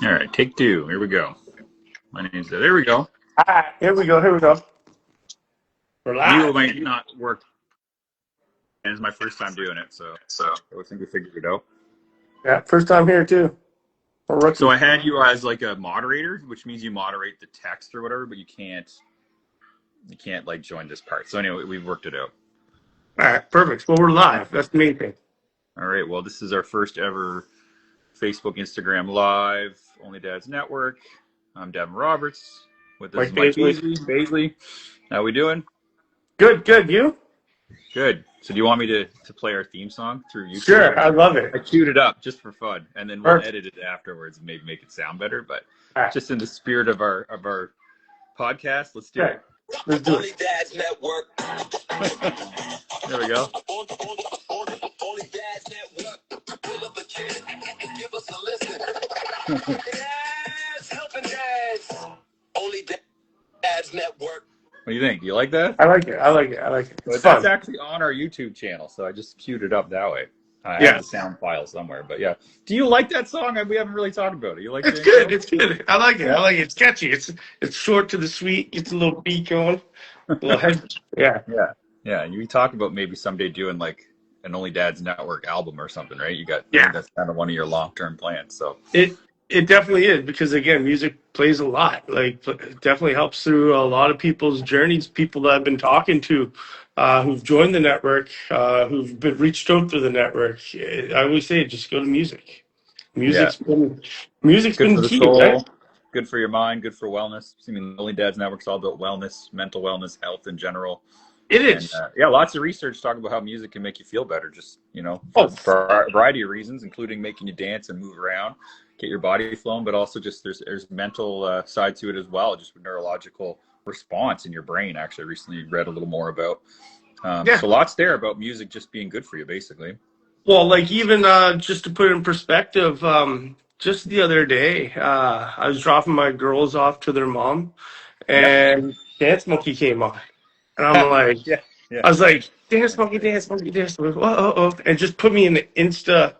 All right, take two. Here we go. My name's there. We go. Ah, here we go. Here we go. We're You live. might not work, and it's my first time doing it, so I think we figured it out. Yeah, first time here too. A So rookie. I had you as like a moderator, which means you moderate the text or whatever, but you can't like join this part. So anyway, we've worked it out. All right, perfect. Well, we're live. That's the main thing. All right. Well, this is our first ever Facebook, Instagram Live, Only Dad's Network. I'm Devin Roberts. With us is Mike Mike Paisley. Paisley. How we doing? Good, good. You? Good. So do you want me to play our theme song through YouTube? Sure. I love it. I queued it up just for fun, and then we'll Perfect. edit it afterwards and maybe make it sound better. But All right. just in the spirit of our podcast, let's do Okay. it. Let's do Only it. Dad's Network. There we go. Only Dad's Network. Pull up a chair and give us a listen. Yes, helping dads. Only Dad's Network. What do you think? You like that? I like it. I like it. I like it. It's But that's fun. actually on our YouTube channel, so I just queued it up that way. I have Yeah. the sound file somewhere, but yeah. Do you like that song? We haven't really talked about it. You like It's the good. intro? It's good. I like it. I like it. It's catchy. It's short to the sweet. Gets a little beat going. A little head. Yeah. Yeah, yeah. You talked about maybe someday doing like an Only Dad's Network album or something, right? I think Yeah. that's kind of one of your long-term plans. So It definitely is because again, music plays a lot. Like, it definitely helps through a lot of people's journeys. People that I've been talking to, who've joined the network, who've been reached out through the network. I always say, just go to music. yeah, Music's been music's good been for the key, right? soul, good for your mind, good for wellness. I mean, Only Dad's Network's all about wellness, mental wellness, health in general. It And is. yeah, lots of research talking about how music can make you feel better, just, for Oh, a variety of reasons, including making you dance and move around, get your body flowing, but also just there's mental side to it as well, just neurological response in your brain. Actually, I recently read a little more about. yeah. So lots there about music just being good for you, basically. Well, like even just to put it in perspective, just the other day, I was dropping my girls off to their mom, Yep. and Dance Monkey came on, and I'm like. Yeah. Yeah. I was like, dance monkey, dance monkey, dance monkey, whoa, oh, oh, and just put me in the insta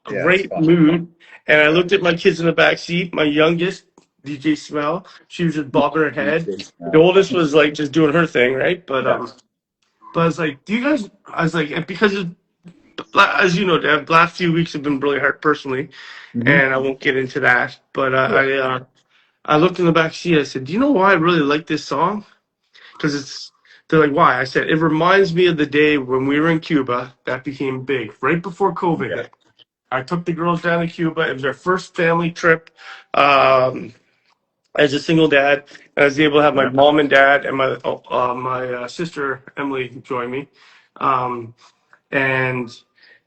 Yeah. It's great fun. mood. And I Yeah. looked at my kids in the back seat. My youngest, DJ Smell, she was just bobbing her head. The oldest was like just doing her thing, right? Yeah. But I was like, do you guys? I was like, and because as you know, the last few weeks have been really hard personally, Hmm. and I won't get into that. But Yeah. I looked in the back seat. I said, do you know why I really like this song? Because they're like, why? I said, it reminds me of the day when we were in Cuba. That became big right before COVID Yeah. hit. I took the girls down to Cuba. It was our first family trip as a single dad. I was able to have my Yeah. mom and dad and my sister Emily join me, um, and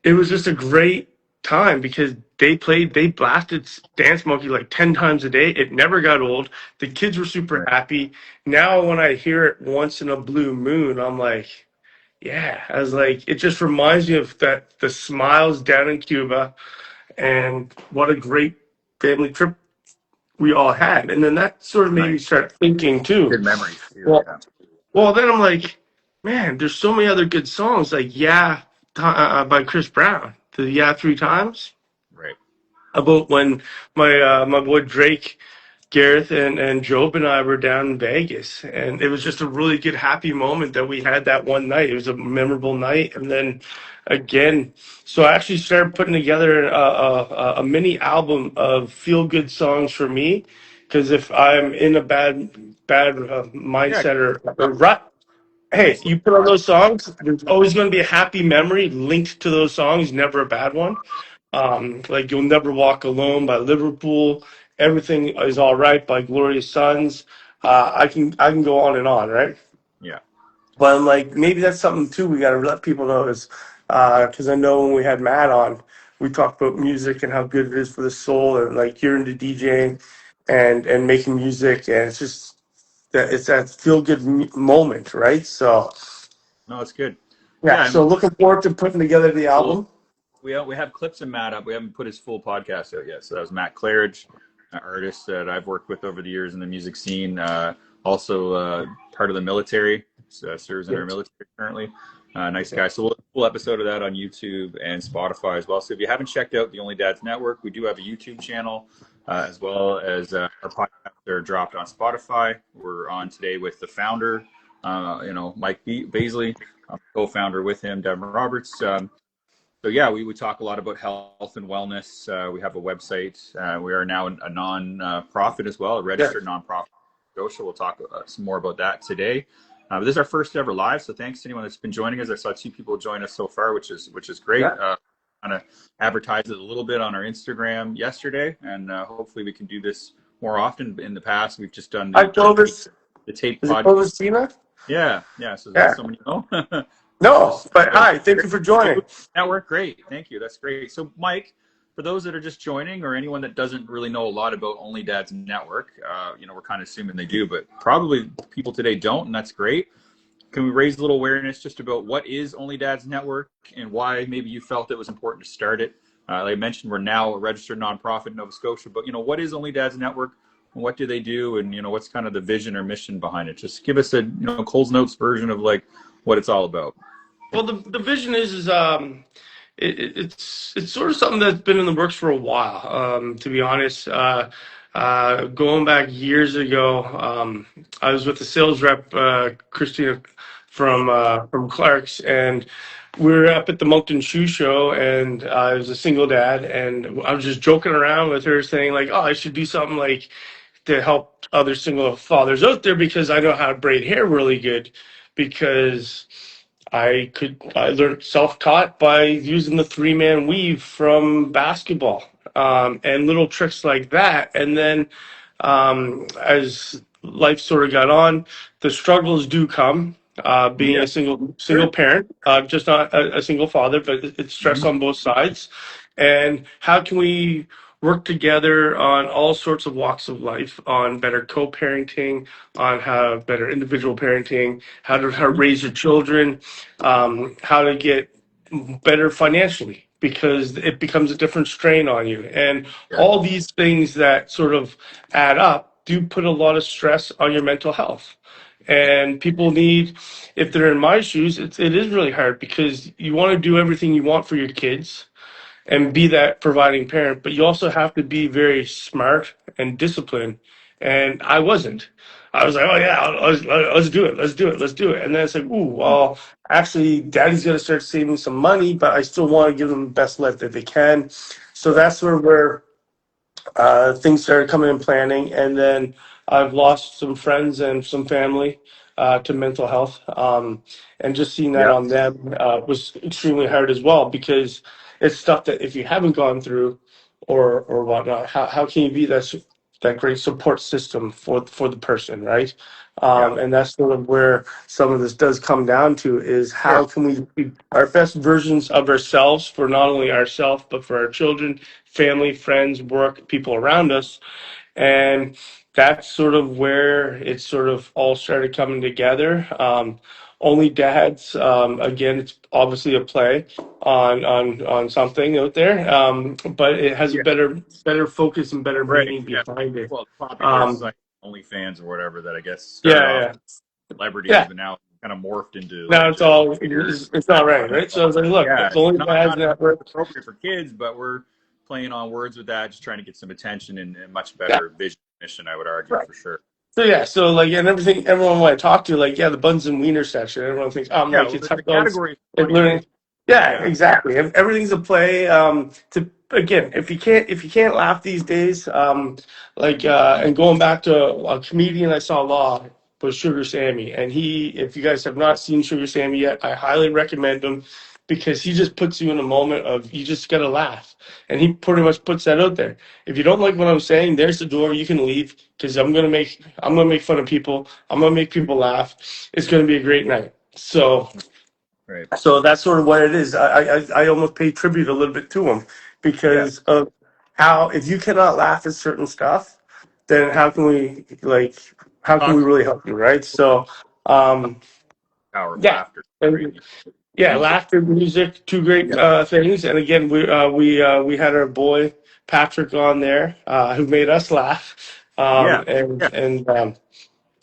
it was just a great time because they blasted Dance Monkey like 10 times a day. It never got old. The kids were super Right. happy. Now when I hear it once in a blue moon, I'm like, yeah. I was like, it just reminds me of that the smiles down in Cuba and what a great family trip we all had. And then that sort of made me Nice. start thinking too. Good memories too. Well, Yeah. well, then I'm like, man, there's so many other good songs like Yeah by Chris Brown. The Yeah Three Times Right. about when my boy Drake, Gareth, and Job and I were down in Vegas, and it was just a really good, happy moment that we had that one night. It was a memorable night, and then again, so I actually started putting together a mini album of feel good songs for me, because if I'm in a bad Yeah. mindset or rut. Hey, you put on those songs, there's always going to be a happy memory linked to those songs, never a bad one. Like You'll Never Walk Alone by Liverpool, Everything Is All Right by Glorious Sons. I can go on and on, right? Yeah. But I'm like, maybe that's something too we got to let people know is because I know when we had Matt on, we talked about music and how good it is for the soul, and like you're into DJing and making music, and it's just that it's that feel good moment, right? So No, it's good. yeah, Yeah. And so looking forward to putting together the we'll album. we have clips of Matt up. We haven't put his full podcast out yet. So that was Matt Claridge, an artist that I've worked with over the years in the music scene. Also part of the military. So, serves in our Yes. military currently. Nice guy. So we'll have a full episode of that on YouTube and Spotify as well. So if you haven't checked out the Only Dads Network, we do have a YouTube channel as well as our podcasts are dropped on Spotify. We're on today with the founder, Mike Baisley, co-founder with him, Devin Roberts. So yeah, we would talk a lot about health and wellness. We have a website. We are now a non-profit as well, a Yeah. registered non-profit. Social. We'll talk some more about that today. But this is our first ever live, so thanks to anyone that's been joining us. I saw 2 people join us so far, which is great. Yeah. Kind of advertised it a little bit on our Instagram yesterday, and hopefully we can do this more often. In the past, we've just done Hi, Clovis. the tape Is it podcast. Clovis Tina? Yeah. So Yeah. someone you know. No, but hi. Thank you for joining. Network, great. Thank you. That's great. So, Mike, for those that are just joining or anyone that doesn't really know a lot about Only Dads Network, we're kind of assuming they do, but probably people today don't, and that's great. Can we raise a little awareness just about what is Only Dads Network and why maybe you felt it was important to start it? Like I mentioned, we're now a registered nonprofit in Nova Scotia, but what is Only Dads Network and what do they do, and what's kind of the vision or mission behind it? Just give us a Coles Notes version of like what it's all about. Well, the vision is it's sort of something that's been in the works for a while. To be honest, going back years ago, I was with the sales rep Christina from Clark's, and we were up at the Moncton Shoe Show, and I was a single dad, and I was just joking around with her, saying like, "Oh, I should do something like to help other single fathers out there because I know how to braid hair really good because." I learned self-taught by using the 3-man weave from basketball, and little tricks like that. And then as life sort of got on, the struggles do come. Being Yeah. a single parent, just not a single father, but it's stress Mhm. on both sides. And how can we work together on all sorts of walks of life, on better co-parenting, on how better individual parenting, how to raise your children, how to get better financially because it becomes a different strain on you. And Yeah. all these things that sort of add up do put a lot of stress on your mental health. And people need, if they're in my shoes, it is really hard because you want to do everything you want for your kids and be that providing parent, but you also have to be very smart and disciplined. And I wasn't. I was like, oh yeah, let's do it, let's do it, let's do it. And then it's like, ooh, well, actually, daddy's got to start saving some money, but I still want to give them the best life that they can. So that's sort of where things started coming in planning, and then I've lost some friends and some family to mental health, and just seeing that Yeah. on them was extremely hard as well because it's stuff that if you haven't gone through or whatnot, how can you be that great support system for the person, right? Yeah. And that's sort of where some of this does come down to is Sure. how can we be our best versions of ourselves for not only ourselves but for our children, family, friends, work, people around us. And that's sort of where it sort of all started coming together. Only Dads, again, it's obviously a play on something out there, but it has a Yeah. better focus and better Right. meaning Yeah. behind it. Well, the popular Um, site, OnlyFans or whatever, that I guess started yeah, off yeah, celebrities, yeah. but now kind of morphed into Now like it's just all it's not right, fun right? So I stuff. was like, look, Yeah, it's Only not Dads Network. appropriate for kids, but we're playing on words with that, just trying to get some attention and a much Yeah, better vision mission, I would argue right. for sure. So yeah, so like and everything, everyone when I talk to, like, yeah, the buns and wiener section. Everyone thinks, oh, I'm Yeah, like well, it's the hot dogs category is and funny, right? learning. Yeah, Yeah. exactly. Everything's a play. To again, if you can't laugh these days, and going back to a comedian I saw law was Sugar Sammy, and he, if you guys have not seen Sugar Sammy yet, I highly recommend him because he just puts you in a moment of you just gotta laugh, and he pretty much puts that out there. If you don't like what I'm saying, there's the door. You can leave because I'm gonna make fun of people. I'm gonna make people laugh. It's gonna be a great night. So Right. so that's sort of what it is. I almost pay tribute a little bit to him Yeah. because of how if you cannot laugh at certain stuff, then how can we Talk really help you, right? So power of yeah. laughter, right? And yeah, Music. laughter, music, two great Yeah. things. And again, we had our boy Patrick on there, who made us laugh. Yeah. And Yeah.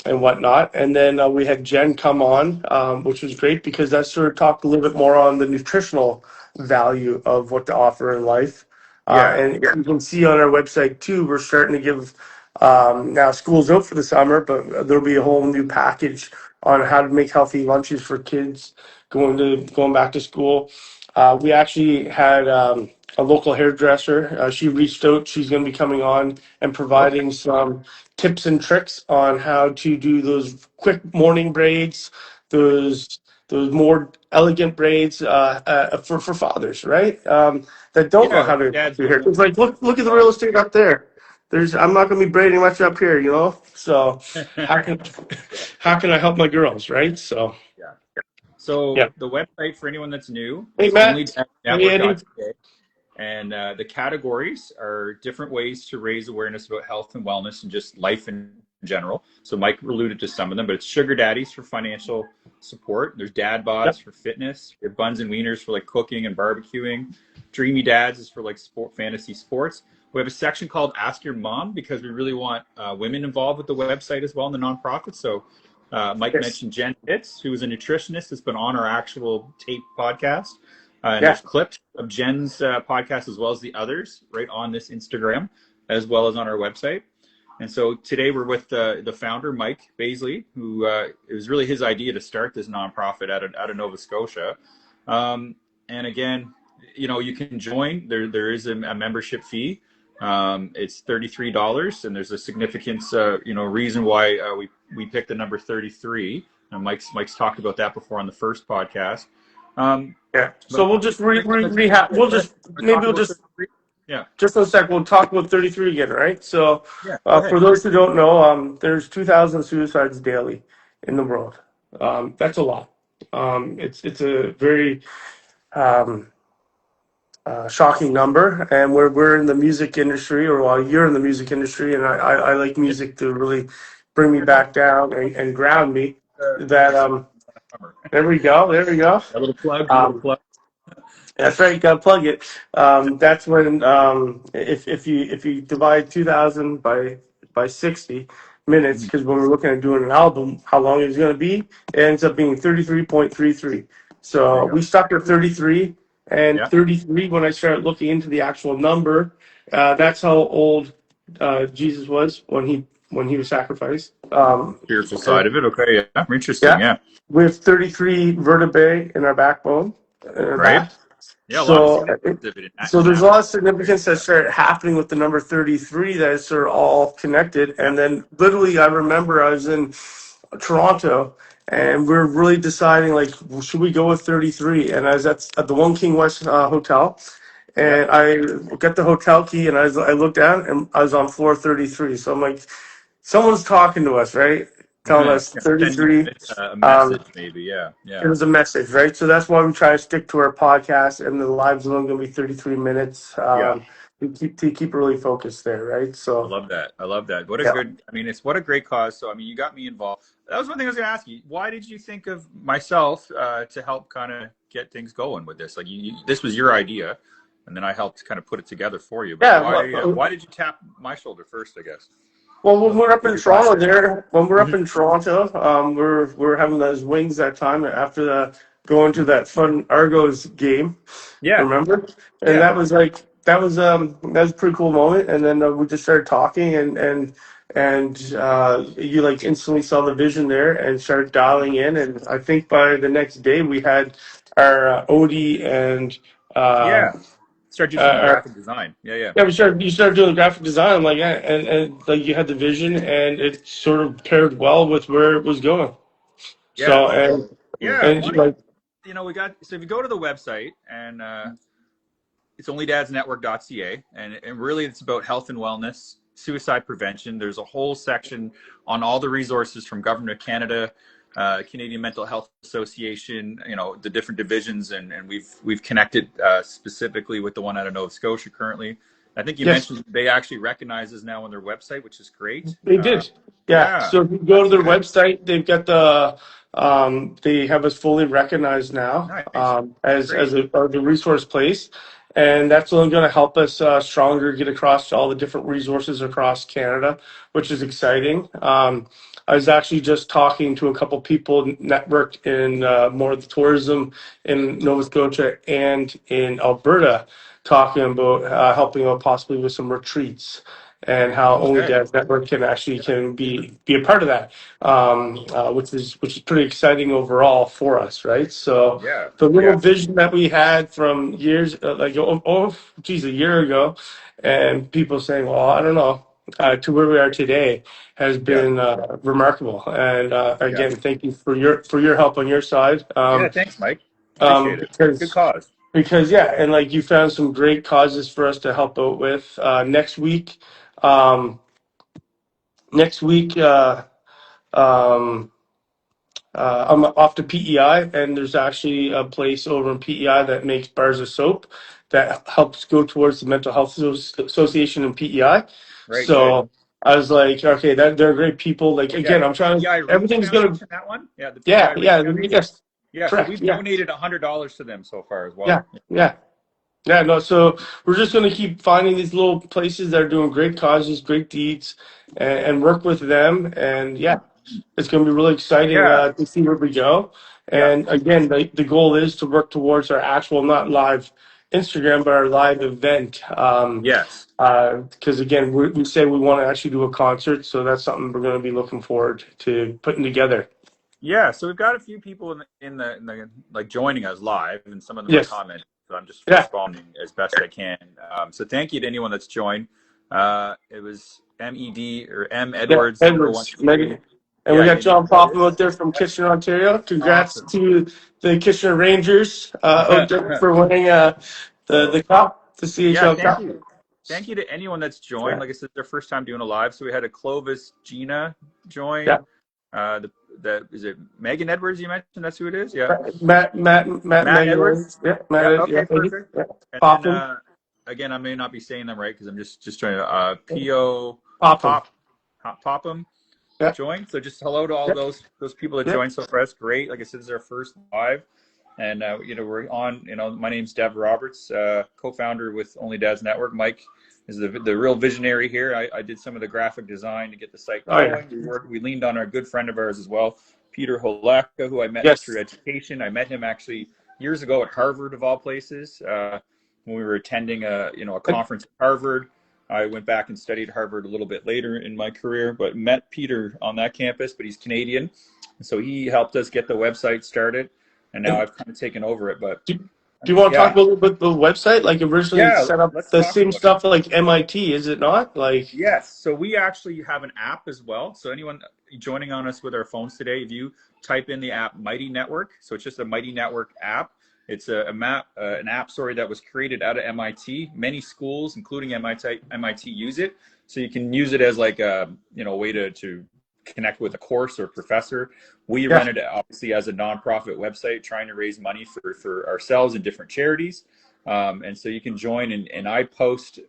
and whatnot. And then we had Jen come on, which was great because that sort of talked a little bit more on the nutritional value of what to offer in life. Yeah. And you can see on our website too, we're starting to give, now school's out for the summer, but there'll be a whole new package on how to make healthy lunches for kids going back to school. We actually had a local hairdresser. She reached out. She's going to be coming on and Okay. providing some tips and tricks on how to do those quick morning braids, those more elegant braids for fathers, right? That don't know Yeah, how to dads do don't hair. know. It's like look at the real estate up there. I'm not going to be braiding much up here, you know. So how can Yeah. how can I help my girls, right? So Yeah. So yeah. the website for anyone that's new, Hey it's Matt. Hey Andy. onlydadsnetwork.ca. And the categories are different ways to raise awareness about health and wellness and just life in general. So Mike alluded to some of them, but it's sugar daddies for financial support. There's dad bods Yep. for fitness. We have buns and wieners for like cooking and barbecuing. Dreamy dads is for like fantasy sports. We have a section called Ask Your Mom because we really want women involved with the website as well in the nonprofit. So Mike Yes. mentioned Jen Pitts, who is a nutritionist that's been on our actual tape podcast. And Yeah. there's clips of Jen's podcast as well as the others right on this Instagram, as well as on our website. And so today we're with the founder, Mike Baisley, who it was really his idea to start this nonprofit out of Nova Scotia. And again, you can join. There is a membership fee. It's $33, and there's a significance, reason why we picked the number 33. And Mike's talked about that before on the first podcast. Yeah. But So we'll just for anyone that's rehab. We'll wanna just maybe talk we'll about just 33, yeah, just a sec. We'll talk about 33 again, right? So yeah, go ahead. for those who don't know, there's 2,000 suicides daily in the world. That's a lot. It's a very um, shocking number, and we're in the music industry, or well, you're in the music industry, and I like Yeah, music to really bring me here, no, back down and ground me. That next summer. there we go, there we go. A little plug, a little Um, plug. That's right. Got to plug it. That's when if you divide 2,000 by 60 minutes, Mhm. because when we're looking at doing an album, how long it's going to be, it ends up being 33.33. There So you go. we stuck at 33, and Yeah, 33. When I started looking into the actual number, that's how old Jesus was when he was sacrificed. spiritual side of it. Okay, yeah, interesting. Yeah, Yeah, we have 33 vertebrae in our backbone, in our right. back. Yeah, a lot of So, significance of it so in there's that a way. lot of significance that started happening with the number 33 that is sort of all connected. Yeah, And then literally, I remember I was in Toronto and we are really deciding, like, should we go with 33? And I was at the One King West Hotel, yeah. and I got the hotel key, and I looked down and I was on floor 33. So I'm like, someone's talking to us, right? Telling Yeah, us sending 33. a Um, message, maybe. Yeah, it yeah, was a message, right? So that's why we try to stick to our podcast, and the live's only going to be 33 minutes. yeah. To keep really focused there, right? I So love that. I love that. What a yeah, good, I mean, it's what a great cause. So, I mean, you got me involved. That was one thing I was going to ask you. Why did you think of myself to help kind of get things going with this? Like, this was your idea, and then I helped kind of put it together for you. But yeah. why did you tap my shoulder first? I guess. Well, when What we're up was in your thought Toronto, there? there when we're up Mhm. in Toronto, we're having those wings that time after going to that fun Argos game. Yeah, Remember? And yeah, that was a pretty cool moment. And then we just started talking, and you like instantly saw the vision there and started dialing in. And I think by the next day we had our Odie and uh, yeah. Start doing some our graphic design. Yeah, yeah, yeah, you started doing graphic design. I'm like, yeah, and like you had the vision, and it sort of paired well with where it was going. yeah. So So, and yeah. and like We got. So if you go to the website and it's onlydadsnetwork.ca, and really it's about health and wellness, suicide prevention. There's a whole section on all the resources from Government of Canada, Canadian Mental Health Association, the different divisions, and we've connected specifically with the one out of Nova Scotia currently. I think you yes, mentioned they actually recognize us now on their website, which is great. they did. Yeah. Yeah, So if you go to that's their good. website, they've got they have us fully recognized now Nice. as Great. as a resource place, and that's only going to help us stronger get across to all the different resources across Canada, which is exciting. I was actually just talking to a couple people networked in more of the tourism in Nova Scotia and in Alberta, talking about helping out possibly with some retreats and how Only Okay. Dads Network can be a part of that, which is pretty exciting overall for us, right? So Yeah. the little Yeah. vision that we had from years geez, a year ago, and people saying, well, I don't know, to where we are today has Yeah. been remarkable. And Yeah. again, thank you for your help on your side. Yeah. Thanks, Mike. Appreciate it. Good Because cause. yeah, and like you found some great causes for us to help out with next week. Um, next week, um, I'm off to PEI, and there's actually a place over in PEI that makes bars of soap that helps go towards the Mental Health Association in PEI. Right. Good. So I was like, okay, that they're great people. Like Yeah. again, I'm trying. PEI Reach Everything's gonna. Foundation, that one? Yeah. The Yeah, PEI Reach yeah, Foundation? yes, Yeah. So correct. we've Yeah, donated $100 to them so far as yeah, well. yeah. Yeah, no, so we're just going to keep finding these little places that are doing great causes, great deeds, and work with them. And yeah, it's going to be really exciting Yeah. to see where we go. Yeah. And again, the goal is to work towards our actual, not live Instagram, but our live event. Yes. Because again, we say we want to actually do a concert, so that's something we're going to be looking forward to putting together. Yeah, so we've got a few people in the like joining us live, and some of them are Yes. commenting. So I'm just Yeah. responding as best I can. So thank you to anyone that's joined. It was MED or M Yeah, Edwards Edwards, 013. Megan. And we Yeah, got you know John who that Popham out is. there from Kitchener, Ontario. Congrats Awesome. to the Kitchener Rangers out there for winning the So cup, the yeah, CHL thank Cup. you. Thank you to anyone that's joined. Yeah, Like I said, their first time doing a live. So we had a Clovis Gina yeah. join. The is it Megan Edwards you mentioned? That's who it is? Yeah. Matt, Matt Megan, Edwards. yeah, Yeah. Matt, yeah, Okay. Megan, Perfect. yeah. And then Popham, again, I may not be saying them right because I'm just trying to PO Popham, Pop Popham yeah, join. So just hello to all yeah, those people that yeah. joined so far. That's great. Like I said, this is our first live, and we're on. My name's Dev Roberts, co-founder with Only Dads Network. Mike is the real visionary here. I did some of the graphic design to get the site Oh yeah, going. We leaned on our good friend of ours as well, Peter Holeka, who I met yes. through education. I met him actually years ago at Harvard, of all places, when we were attending a conference at Harvard. I went back and studied Harvard a little bit later in my career, but met Peter on that campus. But he's Canadian, so he helped us get the website started, and now And I've kind of taken over it. But do, do you want to talk yeah, about a little bit the website? Like originally yeah, set up let's the talk same about it. stuff like MIT, is it not? Like Yes. So we actually have an app as well. So anyone joining on us with our phones today, if you type in the app Mighty Network, so it's just a Mighty Network app. It's an app, sorry, that was created out of MIT. Many schools, including MIT, use it. So you can use it as like a way to connect with a course or professor. We yeah, run it obviously as a nonprofit website, trying to raise money for ourselves and different charities. And so you can join, and I post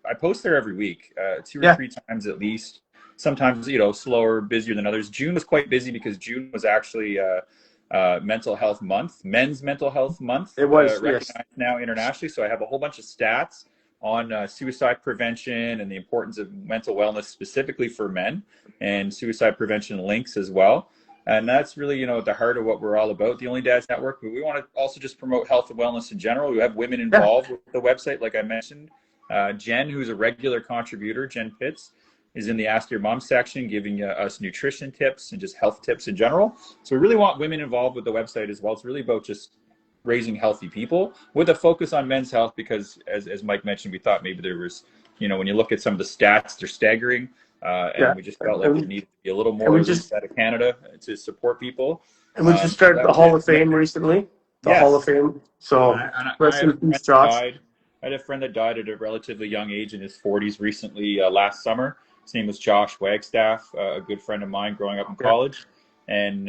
there every week, two or yeah. three times at least. Sometimes slower, busier than others. June was quite busy because June was actually mental health month, men's mental health month, It was, yes. recognized now internationally. So I have a whole bunch of stats on suicide prevention and the importance of mental wellness specifically for men, and suicide prevention links as well. And that's really, at the heart of what we're all about, the Only Dads Network. But we want to also just promote health and wellness in general. We have women Yeah. involved with the website, like I mentioned. Jen, who's a regular contributor, Jen Pitts, is in the Ask Your Mom section, giving us nutrition tips and just health tips in general. So we really want women involved with the website as well. It's really about just raising healthy people with a focus on men's health, because as Mike mentioned, we thought maybe there was, when you look at some of the stats, they're staggering. Yeah. And we just felt like there needed to be a little And more we released just out of Canada to support people. and we just So started that the was Hall it. of Fame recently. The Hall of Yes. Fame. So I rest have in a friend peace, that Josh. died. I had a friend that died at a relatively young age in his 40s recently, last summer. His name was Josh Wagstaff, a good friend of mine growing up in Yeah. college. And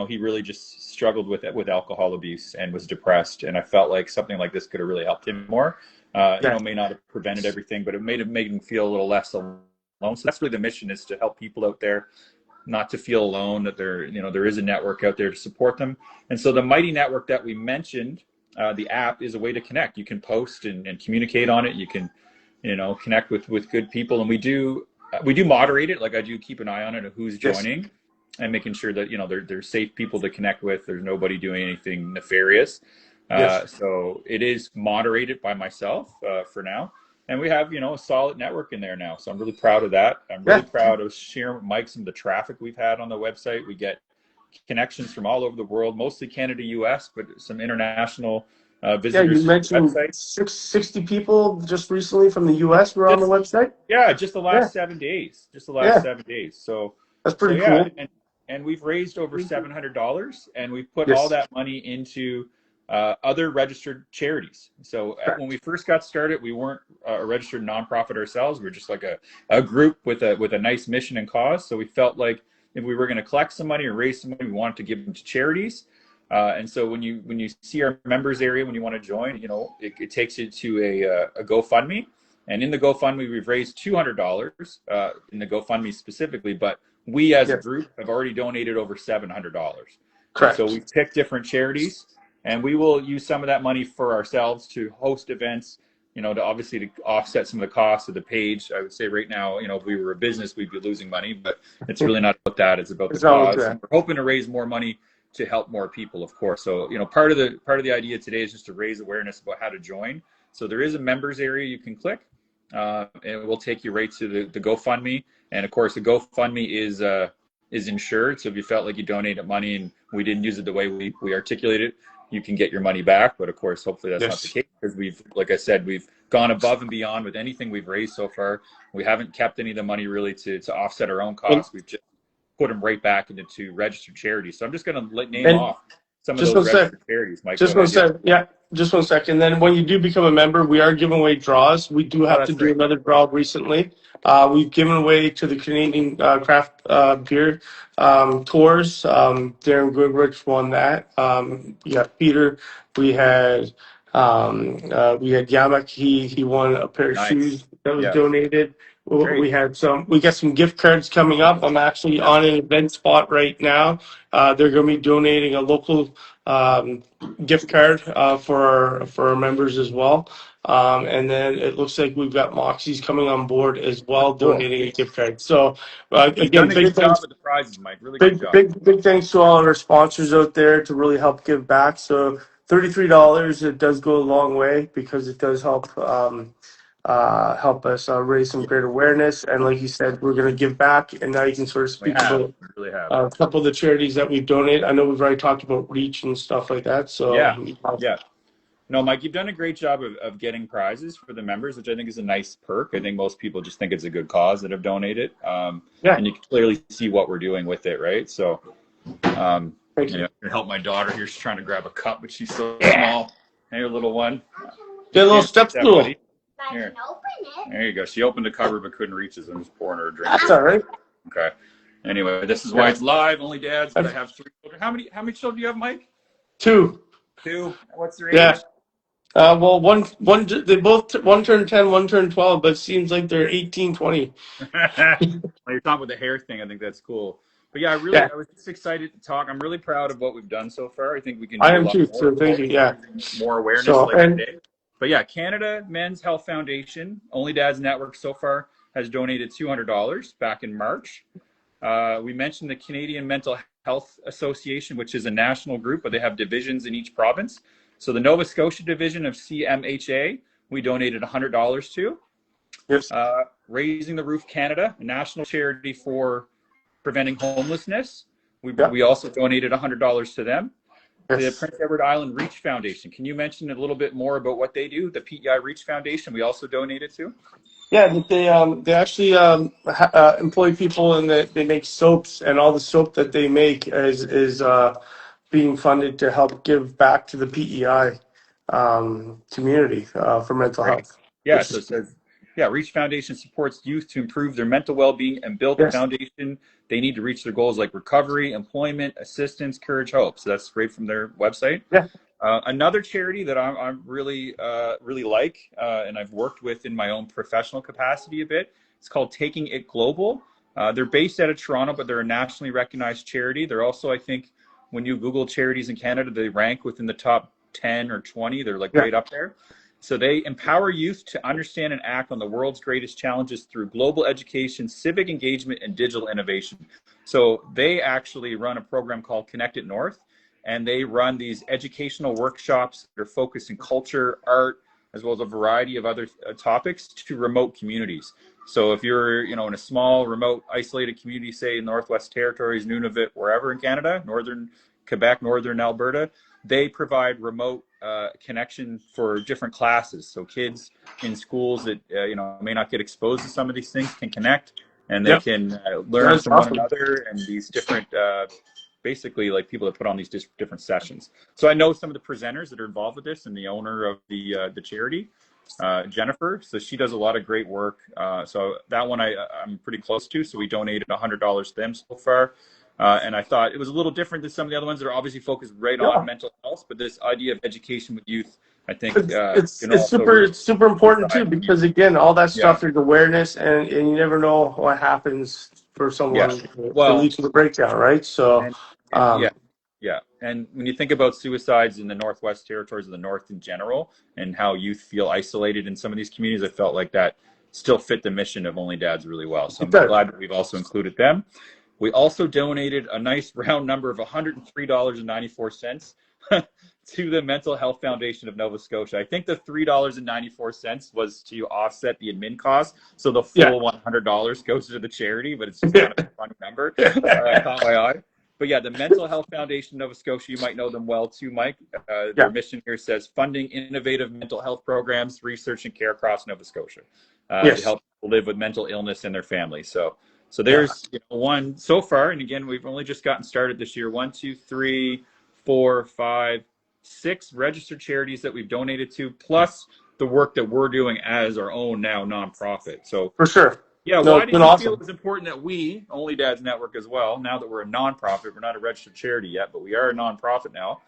he really just struggled with alcohol abuse and was depressed. And I felt like something like this could have really helped him more. Yeah. May not have prevented everything, but it made him feel a little less alone. So that's really the mission, is to help people out there not to feel alone, that there is a network out there to support them. And so the Mighty Network that we mentioned, the app, is a way to connect. You can post and communicate on it. You can, connect with good people. And we do moderate it. Like, I do keep an eye on it of who's Yes. joining. and making sure that, you know, they're safe people to connect with. There's nobody doing anything nefarious. Yes. So it is moderated by myself for now. And we have, you know, a solid network in there now. So I'm really proud of that. I'm really Yeah. proud of sharing with Mike some of the traffic we've had on the website. We get connections from all over the world, mostly Canada, US, but some international Yeah, you visitors to the mentioned website. 60 people just recently from the US were on the Just website. Yeah, just the Yeah. last 7 days. Just the last Yeah. 7 days. So That's so pretty yeah, cool. and we've raised over $700, and we've put all Yes. that money into other registered charities. So when Correct. we first got started, we weren't a registered nonprofit ourselves. We were just like a group with a nice mission and cause. So we felt like if we were going to collect some money or raise some money, we wanted to give them to charities. And so when you see our members area, when you want to join, you know, it takes you to a GoFundMe. And in the GoFundMe, we've raised $200 in the GoFundMe specifically, but we as a Yes. group have already donated over $700. And so Correct. we've picked different charities, and we will use some of that money for ourselves to host events, you know, to obviously to offset some of the costs of the page. I would say right now, you know, if we were a business, we'd be losing money, but it's really not about that. It's about the It's not like cause. And that. we're hoping to raise more money to help more people, of course. So, you know, part of the idea today is just to raise awareness about how to join. So there is a members area you can click. And it will take you right to the GoFundMe. And of course, the GoFundMe is insured. So if you felt like you donated money and we didn't use it the way we articulated it, you can get your money back. But of course, hopefully that's not the Yes. case, because like I said, we've gone above and beyond with anything we've raised so far. We haven't kept any of the money really to offset our own And costs. We've just put them right back into registered charities. So I'm just going to name and off some of just those one sec. registered charities. Mike, go Just one ahead. Yeah. sec. Yeah, just one second. Then when you do become a member, we are giving away draws. We do Oh, have to that's do right. another draw recently. We've given away to the Canadian craft beer tours. Darren Goodrich won that. Yeah, Peter. We had Yamak. He won a pair of Nice. shoes that was Yeah. donated. Great. We got some gift cards coming up. I'm actually Yeah. on an event spot right now. They're going to be donating a local gift card for our members as well. And then it looks like we've got Moxie's coming on board as well, Cool. donating a gift card. So You've again, done a big good job thanks, with the prizes, Mike. Really good job. big thanks to all of our sponsors out there to really help give back. So $33, it does go a long way because it does help us raise some great awareness. And like you said, we're going to give back. And now you can sort of We speak have. about We really have. a couple of the charities that we've donated. I know we've already talked about Reach and stuff like that. Yeah. So Yeah. No, Mike, you've done a great job of getting prizes for the members, which I think is a nice perk. I think most people just think it's a good cause that have donated. yeah, And you can clearly see what we're doing with it, right? So, thank you you. know, I can help my daughter here. She's trying to grab a cup, but she's so Yeah. small. Hey, your little one. Get a You little can't step reach that, buddy. stool. Here. There you go. She opened the cupboard but couldn't reach it, so I'm just pouring her a drink. That's all right. Okay. Anyway, this is why Yeah. it's live, only dads. But I have 3 children. How many children do you have, Mike? 2. 2. What's their Yeah. age? Well, they both, one turned 10, one turned 12, but it seems like they're 18, 20. When you're talking about the hair thing, I think that's cool. But yeah, Yeah, I was just excited to talk. I'm really proud of what we've done so far. I think we can I do a am lot too. more, So of thank you. course, Yeah. raising more awareness So, like and today. But yeah, Canada Men's Health Foundation, Only Dads Network so far has donated $200 back in March. We mentioned the Canadian Mental Health Association, which is a national group, but they have divisions in each province. So the Nova Scotia division of CMHA, we donated $100 to. yes, Raising the Roof Canada, a national charity for preventing homelessness. yeah, We also donated $100 to them. The yes. Prince Edward Island Reach Foundation. Can you mention a little bit more about what they do? The PEI Reach Foundation, we also donated to. Yeah, but they actually employ people and they make soaps, and all the soap that they make is being funded to help give back to the PEI community for mental Great. health, Yeah, which so it is says, yeah, Reach Foundation supports youth to improve their mental well-being and build the yes, foundation they need to reach their goals like recovery, employment, assistance, courage, hope. So that's right from their website. yeah, Another charity that I'm really really like, and I've worked with in my own professional capacity a bit. It's called Taking It Global. They're based out of Toronto, but they're a nationally recognized charity. They're also, I think, when you Google charities in Canada, they rank within the top 10 or 20. They're like yeah, right up there. So they empower youth to understand and act on the world's greatest challenges through global education, civic engagement, and digital innovation. So they actually run a program called Connect It North, and they run these educational workshops that are focused in culture, art, as well as a variety of other topics to remote communities. So if you're, in a small, remote, isolated community, say in Northwest Territories, Nunavut, wherever in Canada, northern Quebec, northern Alberta, they provide remote connection for different classes. So kids in schools that may not get exposed to some of these things can connect, and they Yep, can learn that's from one awesome. another, and these different basically like people that put on these different sessions. So I know some of the presenters that are involved with this, and the owner of the charity, Jennifer. So she does a lot of great work. So that one I'm pretty close to. So we donated $100 to them so far. And I thought it was a little different than some of the other ones that are obviously focused right on Yeah. mental health, but this idea of education with youth, I think, It's can it's also super reach it's super both important too, sides. because again, all that Yeah. stuff, there's awareness, and you never know what happens for Yeah. someone to Well, lead to the breakdown, right? So, and yeah, um, yeah. And when you think about suicides in the Northwest Territories of the North in general, and how youth feel isolated in some of these communities, I felt like that still fit the mission of Only Dads really well. So it I'm does. glad that we've also included them. We also donated a nice round number of $103.94 to the Mental Health Foundation of Nova Scotia. I think the $3.94 was to offset the admin costs, so the Yeah. full $100 goes to the charity. But it's just kind of a fun number. Caught my eye. But yeah, the Mental Health Foundation Nova Scotia, you might know them well too, Mike. Their Yeah. mission here says funding innovative mental health programs, research, and care across Nova Scotia to Yes. help people live with mental illness and their families. So Yeah. there's one so far, and again, we've only just gotten started this year. 1, 2, 3, 4, 5, 6 registered charities that we've donated to, plus the work that we're doing as our own now nonprofit. So For sure. yeah, No, why it's been did you feel it awesome. was important that we, Only Dads Network as well, now that we're a nonprofit, we're not a registered charity yet, but we are a nonprofit now,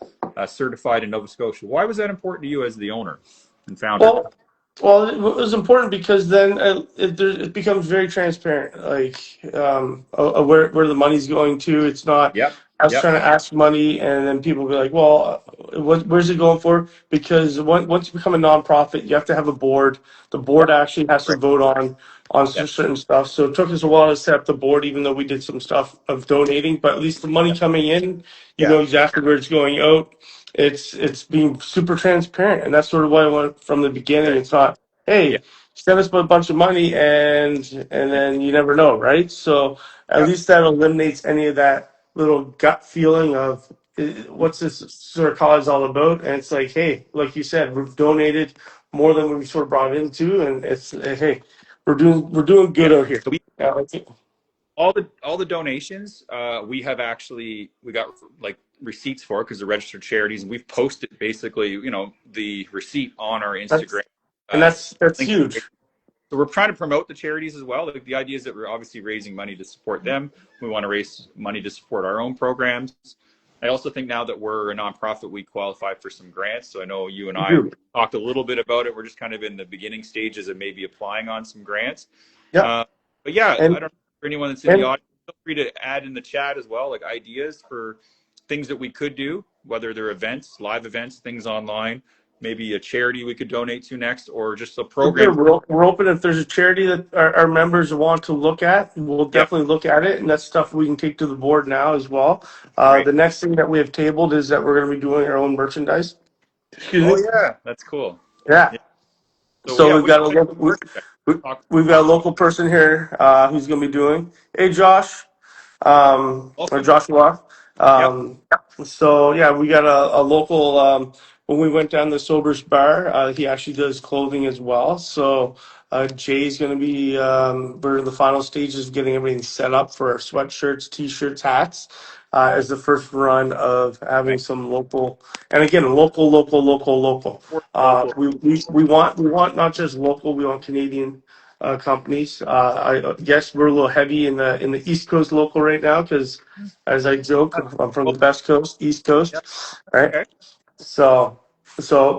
certified in Nova Scotia. Why was that important to you as the owner and founder? Well, well, it was important because then it becomes very transparent, like where the money's going to. It's not Yep, us yep, trying to ask money, and then people be like, "Well, where's it going for?" Because once you become a nonprofit, you have to have a board. The board yep, actually has to right, vote on yeah, certain stuff. So it took us a while to set up the board, even though we did some stuff of donating. But at least the money yeah, coming in, you yeah, know exactly where it's going out. It's being super transparent, and that's sort of why I went from the beginning. okay, It's not, yeah, hey, send us a bunch of money, and yeah, then you never know, right? So at yeah, least that eliminates any of that little gut feeling of what's this sort of cause all about. And it's like, hey, like you said, we've donated more than we sort of brought into, and it's hey, we're doing yeah. good out here. So we Yeah, like, all the donations we got like receipts for because they're registered charities, and we've posted basically the receipt on our that's Instagram. and Uh, that's link huge. So we're trying to promote the charities as well. Like the idea is that we're obviously raising money to support them. We want to raise money to support our own programs. I also think now that we're a nonprofit, we qualify for some grants. So I know you and You I do. talked a little bit about it. We're just kind of in the beginning stages of maybe applying on some grants. Yep. Uh, but yeah, I And don't know for anyone that's in the and audience, feel free to add in the chat as well, like ideas for things that we could do, whether they're events, live events, things online, maybe a charity we could donate to next, or just a for sure, program. we're open. If there's a charity that our members want to look at, we'll Yep. definitely look at it, and that's stuff we can take to the board now as well. Great. The next thing that we have tabled is that we're going to be doing our own merchandise. Excuse Oh me. yeah, that's cool. Yeah. Yeah. So So yeah, we've what do got you a like local, merchandise? Talk. we've got a local person here who's going to be doing. Hey, Josh. Or Welcome. Joshua. Yep. Um, so yeah, we got a local. When we went down the Sobers bar, he actually does clothing as well. So Jay's going to be. We're in the final stages of getting everything set up for our sweatshirts, t-shirts, hats. As the first run of having Nice. some local, and again, local. Support local. We want not just local, we want Canadian companies. I guess we're a little heavy in the East Coast local right now because, as I joke, I'm from Oh, the Best Coast, East yeah. Coast, right? Okay. So,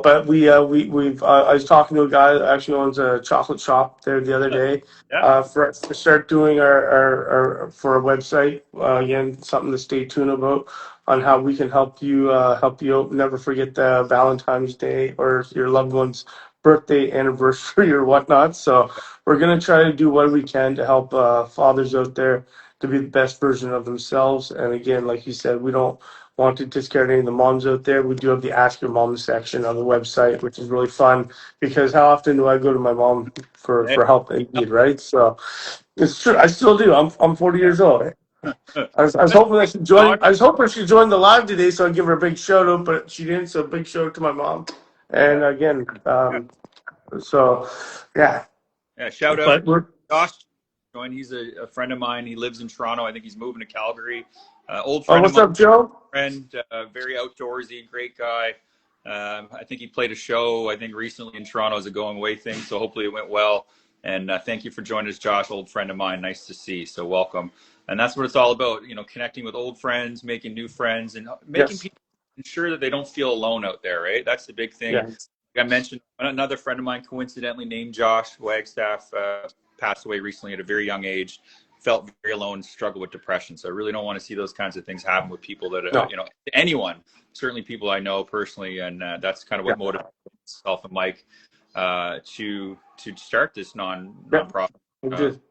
but we've. I was talking to a guy that actually owns a chocolate shop there the other day. Yeah. For us to start doing our for a website again, something to stay tuned about on how we can help you out. Never forget the Valentine's Day or your loved one's birthday, anniversary, or whatnot. So we're gonna try to do what we can to help fathers out there to be the best version of themselves. And again, like you said, we don't want to discount any of the moms out there. We do have the Ask Your Mom section on the website, which is really fun because how often do I go to my mom Hey, for help they need, right? So it's true. I still do. I'm 40 years old. I was hoping that she'd join. dog. I was hoping she'd join the live today, so I'd give her a big shout out, but she didn't. So big shout out to my mom. And Yeah, again, yeah, so yeah. yeah. Shout out But we're Josh. Join. He's a friend of mine. He lives in Toronto. I think he's moving to Calgary. Old oh, friend of what's mine. up, Joe? Friend, very outdoorsy, great guy. I think he played a show, I think recently in Toronto as a going away thing. So hopefully it went well. And thank you for joining us, Josh, old friend of mine. Nice to see. So welcome. And that's what it's all about, connecting with old friends, making new friends, and making Yes. people ensure that they don't feel alone out there, right? That's the big thing. Yeah. Like I mentioned, another friend of mine, coincidentally named Josh Wagstaff, passed away recently at a very young age. Felt very alone, struggled with depression. So I really don't want to see those kinds of things happen with people that, No. anyone, certainly people I know personally. And that's kind of Yeah. what motivated myself and Mike to start this Yeah. nonprofit We uh, did.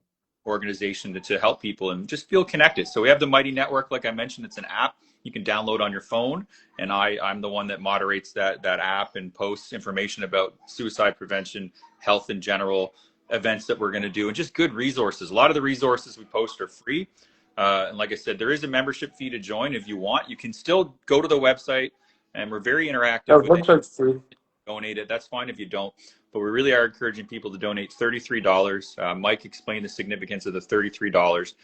organization to help people and just feel connected. So we have the Mighty Network, like I mentioned. It's an app you can download on your phone, and I'm the one that moderates that app and posts information about suicide prevention, health in general, events that we're going to do, and just good resources. A lot of the resources we post are free, and like I said, there is a membership fee to join if you want. You can still go to the website, and we're very interactive That with it. website's free. Donate it. That's fine if you don't, but we really are encouraging people to donate $33. Mike explained the significance of the $33.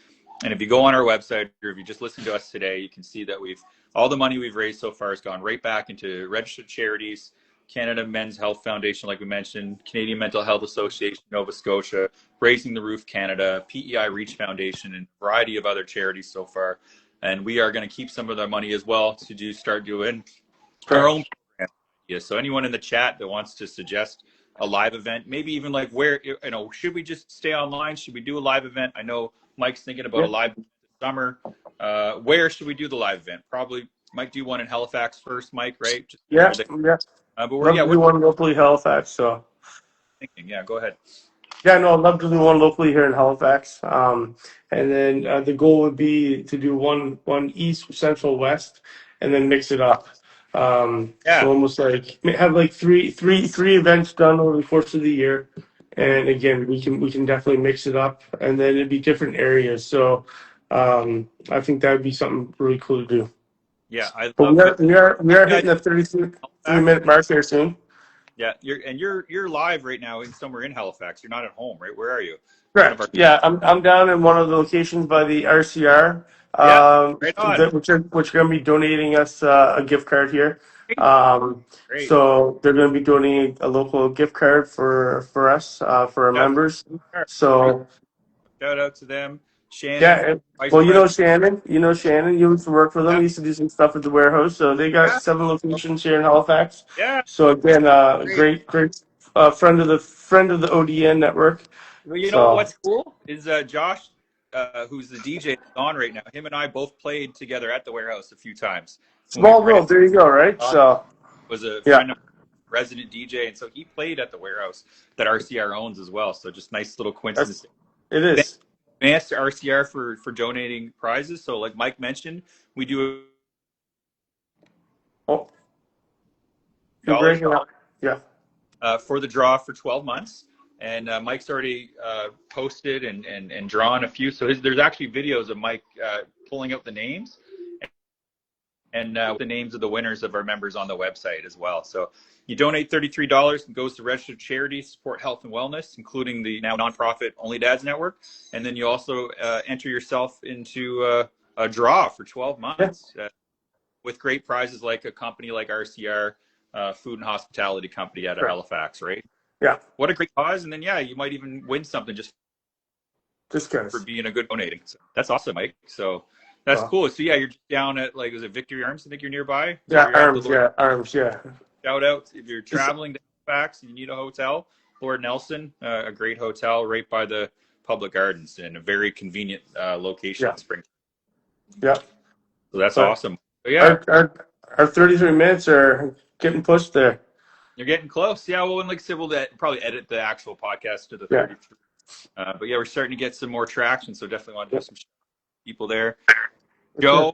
And if you go on our website, or if you just listen to us today, you can see that all the money we've raised so far has gone right back into registered charities, Canada Men's Health Foundation, like we mentioned, Canadian Mental Health Association, Nova Scotia, Raising the Roof Canada, PEI Reach Foundation, and a variety of other charities so far. And we are going to keep some of their money as well to start doing our own Correct. program. Yeah, so anyone in the chat that wants to suggest a live event, maybe even like where, should we just stay online? Should we do a live event? I know Mike's thinking about Yeah. a live event this summer. Where should we do the live event? Probably Mike, do one in Halifax first, Mike, right? Just Yeah. there. Yeah. But we're, Love yeah, to what do are one locally Halifax. So you thinking? Yeah, go ahead. yeah, no, I'd love to do one locally here in Halifax. And then the goal would be to do one east, central, west, and then mix it up. So Yeah, almost like have like three events done over the course of the year. And again, we can definitely mix it up, and then it'd be different areas. So I think that would be something really cool to do. yeah, I But love we it. are we are we are Yeah, hitting the 33 Halifax. minute mark here soon. Yeah, you're live right now in somewhere in Halifax. You're not at home, right? Where are you? One of Correct. our Yeah, I'm down in one of the locations by the RCR, yeah, right on. which are going to be donating us a gift card here. Great, great. So they're going to be donating a local gift card for us for our Yeah, members. great. So Shout out to them. yeah, Shannon, vice well, president. Shannon. Shannon. You used to work for them. Yeah, You used to do some stuff at the warehouse. So they got yeah, 7 locations here in Halifax. yeah. So again, Great. great friend of the ODN network. Well, So what's cool is Josh, who's the DJ that's on right now. Him and I both played together at the warehouse a few times when we small ran. world. There you go. Right. Josh So was a yeah. friend of resident DJ, and so he played at the warehouse that RCR owns as well. So just nice little coincidence. It Thanks is. to RCR for donating prizes. So like Mike mentioned, we do Oh, you're $1 breaking up. Yeah. for the draw for 12 months. And Mike's already posted and drawn a few. So there's actually videos of Mike pulling out the names and the names of the winners of our members on the website as well. So you donate $33 and goes to registered charities, support health and wellness, including the now nonprofit Only Dads Network. And then you also enter yourself into a draw for 12 Yeah. months with great prizes like a company like RCR, food and hospitality company out of Right. Halifax, right? Yeah. What a great cause. And then, yeah, you might even win something just Just for curious. being a good donating. So that's awesome, Mike. So that's So cool. So yeah, you're down at was it Victory Arms? I think you're nearby. Is that yeah, where you're at? The arms. Lord Yeah, arms. Yeah. shout out if you're Just traveling to Halifax and you need a hotel. Lord Nelson, a great hotel right by the public gardens in a very convenient location yeah. in Spring. Yeah. So that's But awesome. So yeah, our 33 minutes are getting pushed there. you're getting close. Yeah, well, and like I said, we'll probably edit the actual podcast to the Yeah. 33. But yeah, we're starting to get some more traction. So definitely want to Yeah. do some people there. For sure. Joe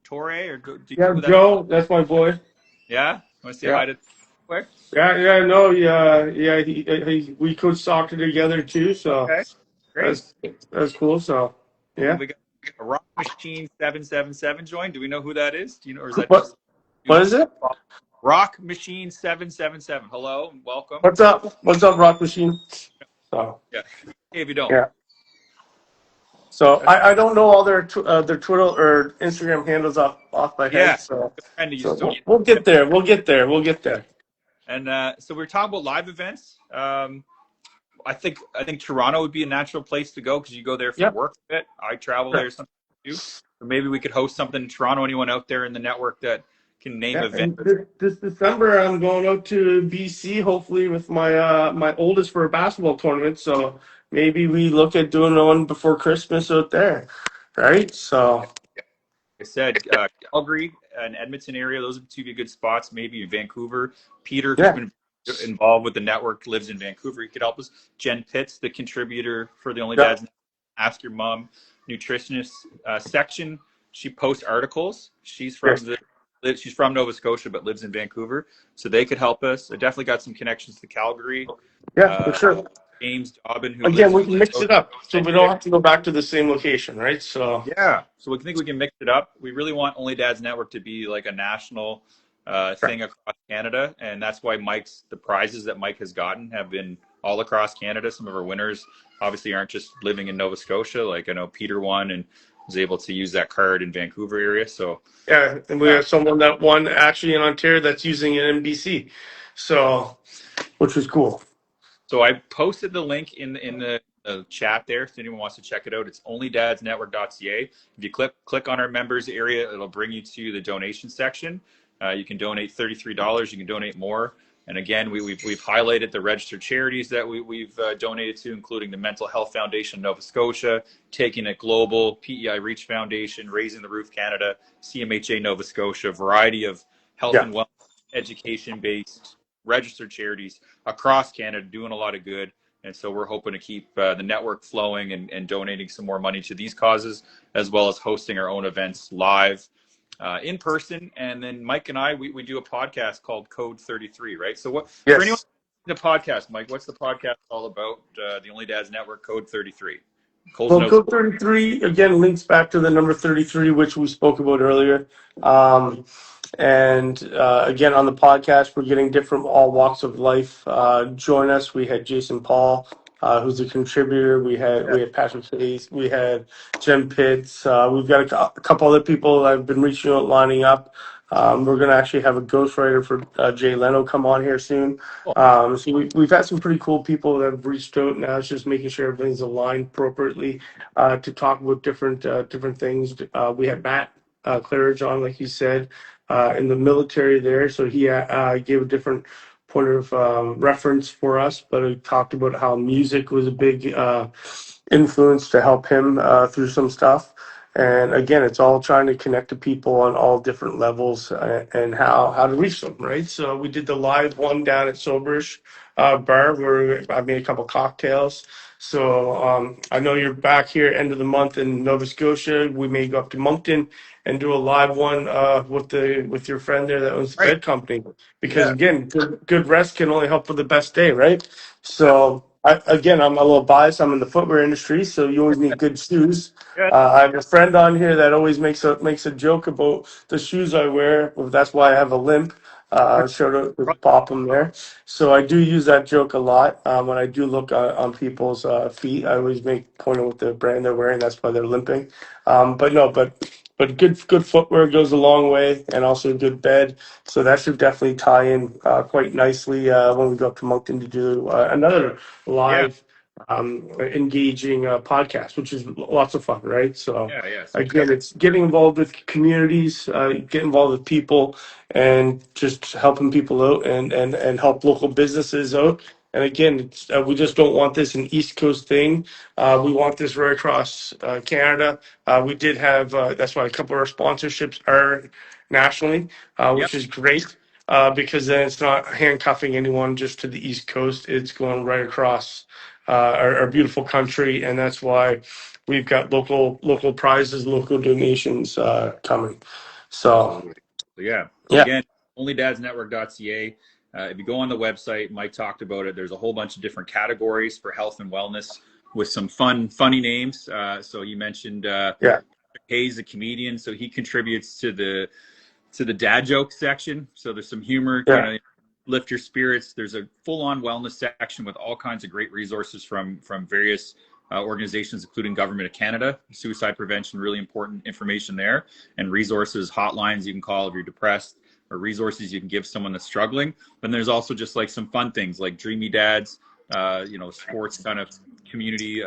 Torre, or do you know Yeah, who that is? Joe, that's my boy. Yeah, want to say Yeah. hi to quick? Yeah, no, yeah. We coached soccer together too, so Okay, great. that's that's cool. So, And yeah. we got a Rock Machine 777 joined. Do we know who that is? Do you know, or is that What just what new? is it? Rock Machine 777. Hello and welcome. What's up? What's up, Rock Machine? So, Yeah. Hey, if you don't. yeah. So That's I don't know all their Twitter or Instagram handles off my head. yeah. So Kind of you so just don't. we'll get there. We'll get there. We'll get there. And so we're talking about live events. I think Toronto would be a natural place to go because you go there for Yep. work a bit. I travel Sure. there sometimes too. So maybe we could host something in Toronto. Anyone out there in the network that can name Yeah, events? and this December I'm going out to BC, hopefully with my oldest for a basketball tournament. So maybe we look at doing one before Christmas out there, right? So I said Calgary and Edmonton area; those would two be good spots. Maybe Vancouver. Peter, who's yeah, been involved with the network, lives in Vancouver. He could help us. Jen Pitts, the contributor for the Only yeah, Dad's Ask Your Mom nutritionist section. She posts articles. yes, She's from Nova Scotia but lives in Vancouver, so they could help us. I definitely got some connections to Calgary. yeah, for Uh, sure. James Dobbin, who Again, lives we in can mix it up, so we don't have to go back to the same location, right? So yeah, so we think we can mix it up. We really want Only Dad's Network to be like a national right. thing across Canada, and that's why the prizes that Mike has gotten have been all across Canada. Some of our winners obviously aren't just living in Nova Scotia. Like I know Peter won and was able to use that card in Vancouver area. So Yeah, and we uh, have someone that won actually in Ontario that's using it in BC, so which was cool. So I posted the link in the chat there if anyone wants to check it out. It's onlydadsnetwork.ca. If you click on our members area, it'll bring you to the donation section. You can donate $33. You can donate more. And again, we've highlighted the registered charities that we've donated to, including the Mental Health Foundation of Nova Scotia, Taking It Global, PEI Reach Foundation, Raising the Roof Canada, CMHA Nova Scotia, a variety of health Yeah, and wellness education based registered charities across Canada doing a lot of good. And so we're hoping to keep the network flowing and donating some more money to these causes, as well as hosting our own events live in person. And then Mike and we do a podcast called Code 33, right? So what for anyone yes. the podcast, Mike, what's the podcast all about? The Only Dad's Network Code 33. Closing Well, out. code 33 again links back to the number 33, which we spoke about earlier. Um, and again, on the podcast, we're getting different all walks of life. Join us. We had Jason Paul, who's a contributor. We had Patrick Hayes. We had Jim Pitts. We've got a couple other people that have been reaching out, lining up. We're going to actually have a ghostwriter for Jay Leno come on here soon. So we've had some pretty cool people that have reached out. Now it's just making sure everything's aligned appropriately to talk about different things. We had Matt Claridge on, like you said, in the military there, so he gave a different point of reference for us. But he talked about how music was a big influence to help him through some stuff. And again, it's all trying to connect to people on all different levels and how to reach them, right? So we did the live one down at Soberish Bar where I made a couple cocktails. So I know you're back here end of the month in Nova Scotia. We may go up to Moncton and do a live one with your friend there that owns the Right. bed company. Because Yeah. again, good rest can only help for the best day, right? Yeah. So I'm a little biased. I'm in the footwear industry, so you always need good shoes. Yeah. I have a friend on here that always makes a joke about the shoes I wear. Well, that's why I have a limp. Showed up with Popham there. So I do use that joke a lot when I do look on people's feet. I always make point of what the brand they're wearing. That's why they're limping. But no, but good footwear goes a long way, and also a good bed. So that should definitely tie in quite nicely when we go up to Moncton to do another Yeah. live engaging podcast, which is lots of fun, right? So Yeah. Yeah. So again, it's getting involved with communities, get involved with people, and just helping people out and help local businesses out. And again, we just don't want this an East Coast thing. We want this right across Canada. We did have that's why a couple of our sponsorships are nationally, yep. which is great. Because then it's not handcuffing anyone just to the East Coast. It's going right across our beautiful country, and that's why we've got local prizes, local donations coming. So Absolutely. So yeah. So yeah, again, onlydadsnetwork.ca. If you go on the website, Mike talked about it. There's a whole bunch of different categories for health and wellness with some funny names. So you mentioned yeah, Hayes, a comedian. So he contributes to the dad joke section. So there's some humor, yeah, lift your spirits. There's a full-on wellness section with all kinds of great resources from various organizations, including Government of Canada, suicide prevention, really important information there, and resources, hotlines you can call if you're depressed, or resources you can give someone that's struggling. Then there's also just like some fun things like Dreamy Dads, sports kind of community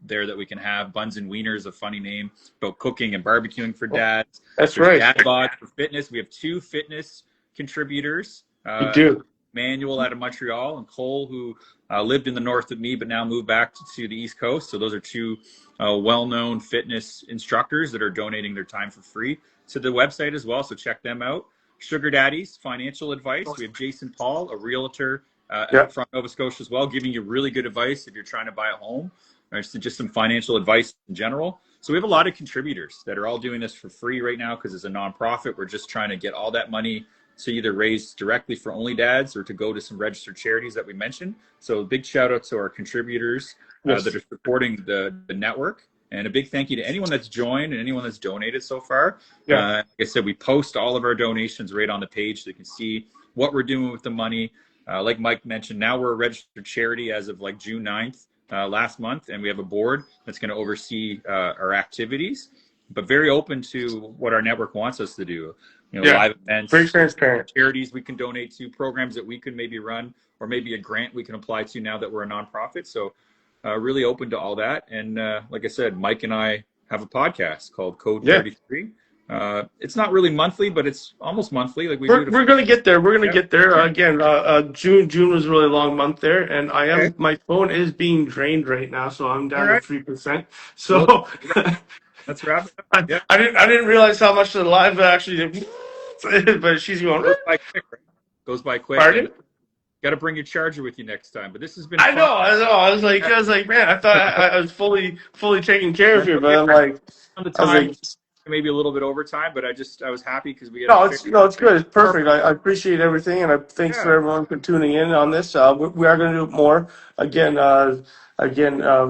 there that we can have. Buns and Wieners, a funny name, about cooking and barbecuing for dads. that's There's right. dad bods for fitness. We have two fitness contributors, You do. Manuel out of Montreal and Cole, who lived in the north with me, but now moved back to the East Coast. So those are two well-known fitness instructors that are donating their time for free to the website as well. So check them out. Sugar Daddies, financial advice. We have Jason Paul, a realtor Yeah, from Nova Scotia as well, giving you really good advice if you're trying to buy a home, or just some financial advice in general. So we have a lot of contributors that are all doing this for free right now because it's a nonprofit. We're just trying to get all that money to either raise directly for Only Dads or to go to some registered charities that we mentioned. So a big shout out to our contributors yes, that are supporting the network. And a big thank you to anyone that's joined and anyone that's donated so far. yeah, Like I said, we post all of our donations right on the page so you can see what we're doing with the money. Like Mike mentioned, now we're a registered charity as of like June 9th last month, and we have a board that's going to oversee our activities, but very open to what our network wants us to do. yeah. Live Very events, transparent. charities we can donate to, programs that we could maybe run, or maybe a grant we can apply to now that we're a nonprofit. So really open to all that. And like I said, Mike and I have a podcast called Code Yeah. 33. It's not really monthly, but it's almost monthly. Like we do We're gonna get there. We're gonna yeah. get there. Again, June was a really long month there, and Okay. my phone is being drained right now, so I'm All down to right. 3%. Well, So let's wrap it up. Yeah. I didn't realize how much the live actually did, but she's going. Goes by quick, right? Goes by quick, and Pardon? got to bring your charger with you next time. But this has been I fun. know, I know. I was like, man, I thought I was fully taken care of That's here, but okay. I'm like, On the I was time, like, maybe a little bit over time, but I was happy because we had a no, fair. it's good. It's perfect. I appreciate everything, and thanks for Yeah. everyone for tuning in on this. We are going to do more again.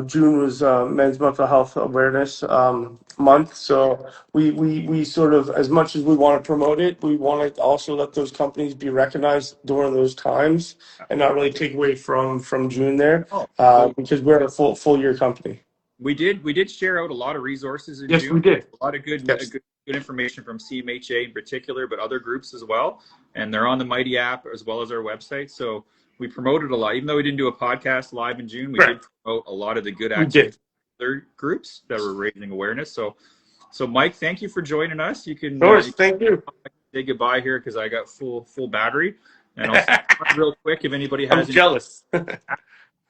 June was Men's Mental Health Awareness Yeah. month, so we sort of, as much as we want to promote it, we want to also let those companies be recognized during those times, and not really take away from June there, Oh, so because we're a full year company. we did share out a lot of resources in Yes, June. we did. A lot of Yes, good information from CMHA in particular, but other groups as well. And they're on the Mighty app as well as our website. So we promoted a lot. Even though we didn't do a podcast live in June, we did correct. promote a lot of the good We did. activities of other groups that were raising awareness. So Mike, thank you for joining us. You can Doris, thank you. say goodbye here because I got full battery, and I'll say real quick if anybody I'm has any. jealous.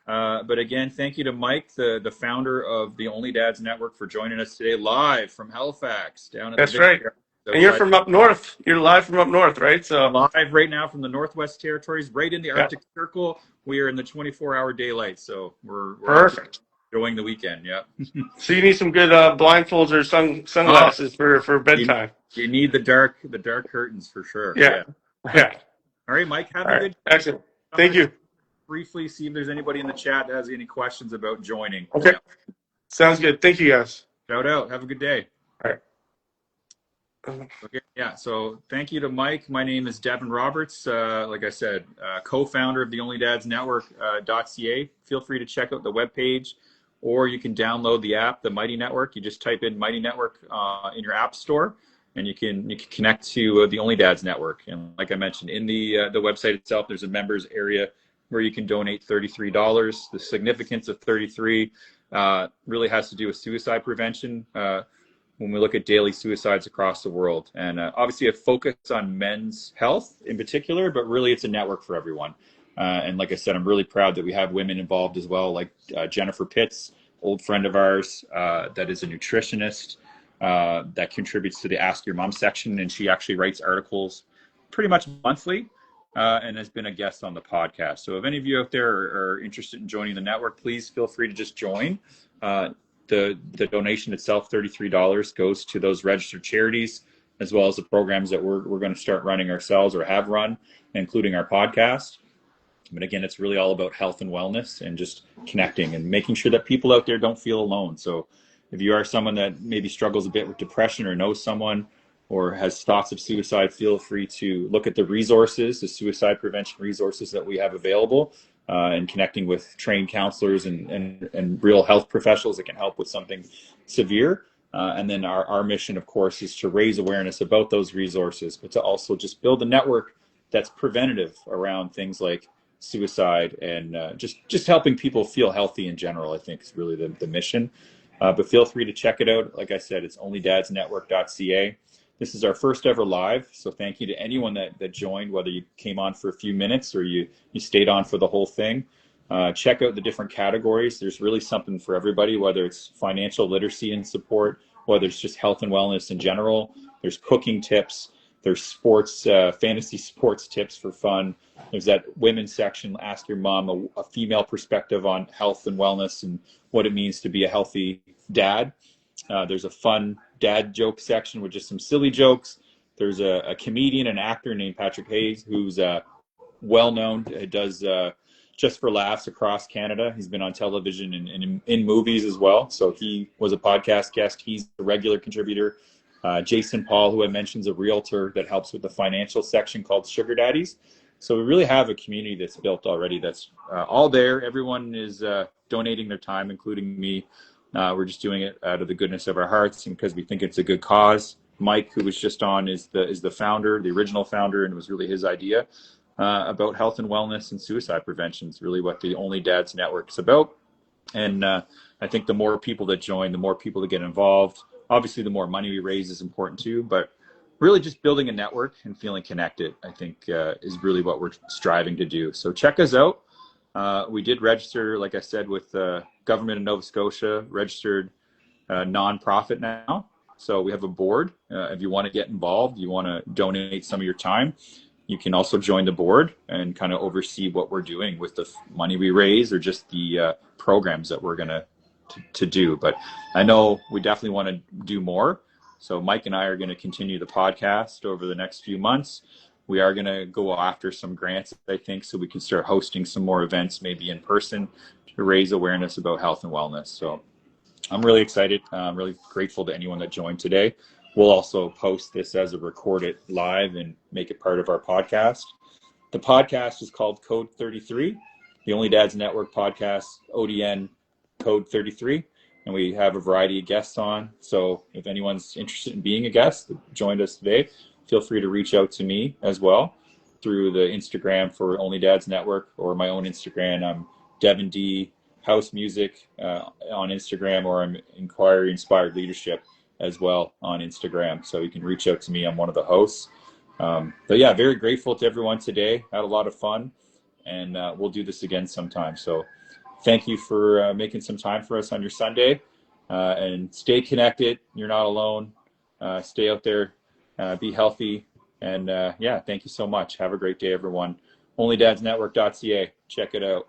But again, thank you to Mike, the founder of the Only Dads Network, for joining us today live from Halifax down at the That's right. Victory. And you're Outside, from up north. You're live from up north, right? So live right now from the Northwest Territories, right in the yeah, Arctic Circle. We are in the 24-hour daylight, so we're perfect. enjoying the weekend. Yeah. So you need some good blindfolds or Oh, sunglasses for you, bedtime. you need the dark curtains for sure. Yeah, Yeah. yeah. All right, Mike. Have All a right, good. excellent. I'm Thank going to you. briefly see if there's anybody in the chat that has any questions about joining. Okay, Yeah. sounds good. Thank you, guys. Shout out. Have a good day. All right. Okay, yeah. So thank you to Mike. My name is Devin Roberts. Like I said, co-founder of the Only Dads Network .ca. Feel free to check out the webpage, or you can download the app, the Mighty Network. You just type in Mighty Network in your app store, and you can connect to the Only Dads Network. And like I mentioned, in the website itself, there's a members area where you can donate $33. The significance of 33 really has to do with suicide prevention. When we look at daily suicides across the world, and obviously a focus on men's health in particular, but really it's a network for everyone. And like I said, I'm really proud that we have women involved as well, like Jennifer Pitts, old friend of ours, that is a nutritionist that contributes to the Ask Your Mom section, and she actually writes articles pretty much monthly and has been a guest on the podcast. So if any of you out there are interested in joining the network, please feel free to just join. The donation itself, $33, goes to those registered charities, as well as the programs that we're going to start running ourselves or have run, including our podcast. But again, it's really all about health and wellness and just connecting and making sure that people out there don't feel alone. So if you are someone that maybe struggles a bit with depression or knows someone or has thoughts of suicide, feel free to look at the resources, the suicide prevention resources that we have available, and connecting with trained counselors and real health professionals that can help with something severe. And then our mission, of course, is to raise awareness about those resources, but to also just build a network that's preventative around things like suicide and just helping people feel healthy in general, I think is really the mission. But feel free to check it out. Like I said, it's onlydadsnetwork.ca. This is our first ever live, so thank you to anyone that joined, whether you came on for a few minutes or you stayed on for the whole thing. Check out the different categories. There's really something for everybody, whether it's financial literacy and support, whether it's just health and wellness in general. There's cooking tips. There's sports, fantasy sports tips for fun. There's that women's section, Ask Your Mom, a female perspective on health and wellness and what it means to be a healthy dad. There's a fun dad joke section with just some silly jokes. There's a comedian and actor named Patrick Hayes, who's well-known, does Just for Laughs across Canada. He's been on television and in movies as well. So he was a podcast guest. He's a regular contributor. Jason Paul, who I mentioned, is a realtor that helps with the financial section called Sugar Daddies. So we really have a community that's built already that's all there. Everyone is donating their time, including me. We're just doing it out of the goodness of our hearts and because we think it's a good cause. Mike, who was just on, is the founder, the original founder, and it was really his idea about health and wellness and suicide prevention. It's really what the Only Dads Network is about. And I think the more people that join, the more people that get involved. Obviously, the more money we raise is important too, but really just building a network and feeling connected, I think, is really what we're striving to do. So check us out. We did register, like I said, with the government of Nova Scotia, registered nonprofit now. So we have a board. If you want to get involved, you want to donate some of your time, you can also join the board and kind of oversee what we're doing with the money we raise or just the programs that we're going to do. But I know we definitely want to do more. So Mike and I are going to continue the podcast over the next few months. We are going to go after some grants, I think, so we can start hosting some more events, maybe in person, to raise awareness about health and wellness. So I'm really excited. I'm really grateful to anyone that joined today. We'll also post this as a recorded live and make it part of our podcast. The podcast is called Code 33, the Only Dads Network podcast, ODN Code 33. And we have a variety of guests on. So if anyone's interested in being a guest that joined us today, feel free to reach out to me as well through the Instagram for Only Dads Network or my own Instagram. I'm Devin D House Music on Instagram, or I'm Inquiry Inspired Leadership as well on Instagram. So you can reach out to me. I'm one of the hosts. But yeah, very grateful to everyone today. Had a lot of fun, and we'll do this again sometime. So thank you for making some time for us on your Sunday, and stay connected. You're not alone. Stay out there, be healthy. And yeah, thank you so much. Have a great day, everyone. onlydadsnetwork.ca. Check it out.